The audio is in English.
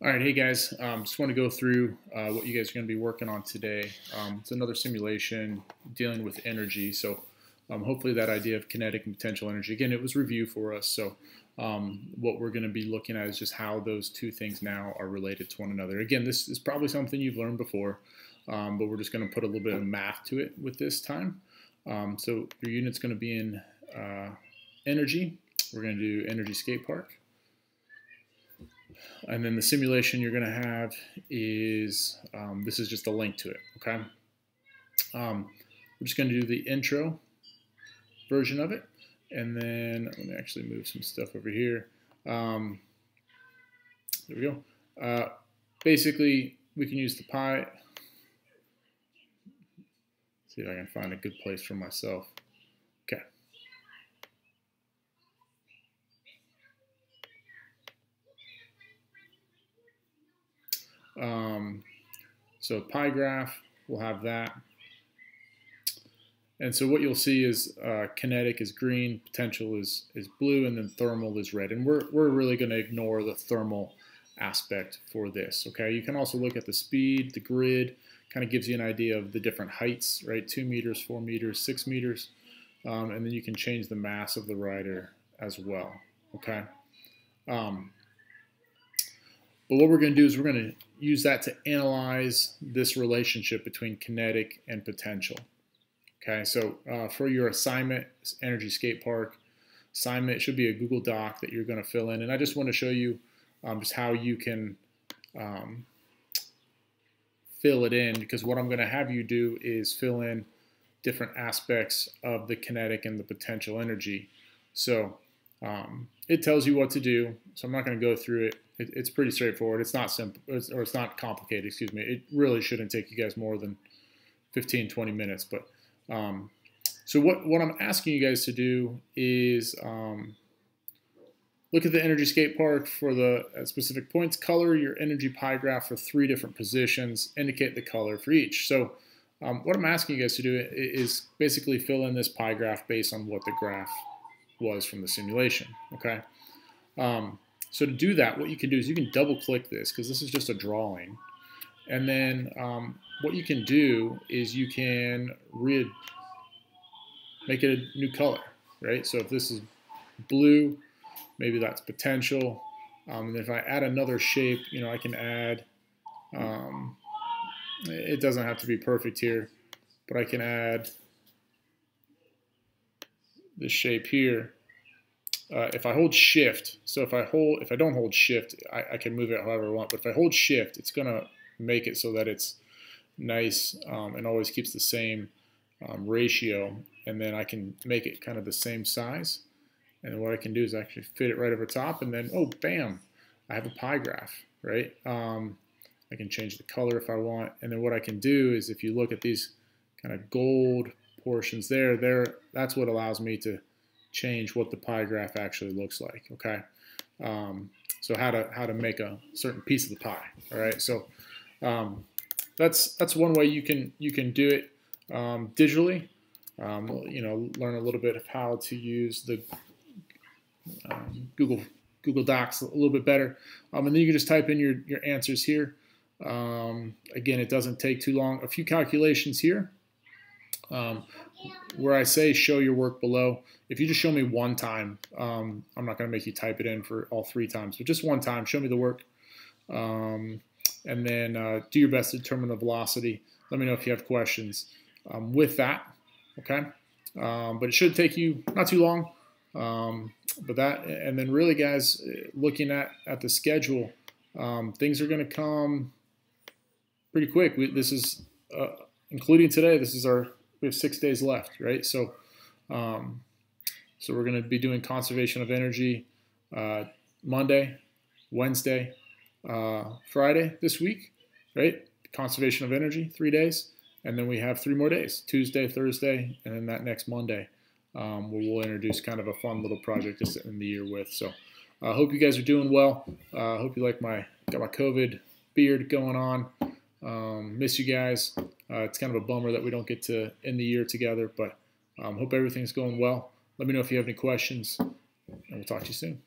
All right, hey guys, just want to go through what you guys are going to be working on today. It's another simulation dealing with energy, so hopefully that idea of kinetic and potential energy, again, it was review for us, so what we're going to be looking at is just how those two things now are related to one another. Again, this is probably something you've learned before, but we're just going to put a little bit of math to it with this time. So your unit's going to be in energy. We're going to do energy skate park. And then the simulation you're going to have is, this is just a link to it, okay? We're just going to do the intro version of it. And then let me actually move some stuff over here. There we go. Basically, we can use the pie. See if I can find a good place for myself. Okay. So pie graph, we'll have that. And so what you'll see is kinetic is green, potential is blue, and then thermal is red. And we're really going to ignore the thermal aspect for this, okay? You can also look at the speed, the grid, kind of gives you an idea of the different heights, right? 2 meters, 4 meters, 6 meters. And then you can change the mass of the rider as well, okay? But what we're going to do is we're going to use that to analyze this relationship between kinetic and potential. Okay, so for your assignment, Energy Skate Park assignment, it should be a Google Doc that you're going to fill in. And I just want to show you just how you can fill it in, because what I'm going to have you do is fill in different aspects of the kinetic and the potential energy. So it tells you what to do, so I'm not going to go through it. It's pretty straightforward. It's not simple, or it's not complicated, excuse me. It really shouldn't take you guys more than 15, 20 minutes. But so what I'm asking you guys to do is look at the energy skate park for the specific points, color your energy pie graph for 3 different positions, indicate the color for each. So what I'm asking you guys to do is basically fill in this pie graph based on what the graph was from the simulation, okay? So to do that, what you can do is you can double click this, because this is just a drawing. And then what you can do is you can make it a new color, right? So if this is blue, maybe that's potential. And if I add another shape, you know, I can add, it doesn't have to be perfect here, but I can add this shape here. If I hold shift, so if I don't hold shift, I can move it however I want, but if I hold shift, it's gonna make it so that it's nice and always keeps the same ratio, and then I can make it kind of the same size. And what I can do is actually fit it right over top, and then, oh, bam, I have a pie graph, right? I can change the color if I want, and then what I can do is, if you look at these kind of gold portions there, that's what allows me to change what the pie graph actually looks like, okay? So how to make a certain piece of the pie, all right? So that's one way you can do it digitally. You know, learn a little bit of how to use the Google Docs a little bit better, and then you can just type in your answers here. Again, it doesn't take too long. A few calculations here. Where I say show your work below, if you just show me one time, I'm not going to make you type it in for all 3 times, but just one time, show me the work, and then do your best to determine the velocity. Let me know if you have questions with that, okay? But it should take you not too long, but that, and then really, guys, looking at the schedule, things are going to come pretty quick. This is, including today, we have 6 days left, right? So, so we're going to be doing conservation of energy Monday, Wednesday, Friday this week, right? Conservation of energy, 3 days, and then we have 3 more days: Tuesday, Thursday, and then that next Monday, where we'll introduce kind of a fun little project to sit in the year with. So, I hope you guys are doing well. Hope you like got my COVID beard going on. Miss you guys. It's kind of a bummer that we don't get to end the year together, but hope everything's going well. Let me know if you have any questions, and we'll talk to you soon.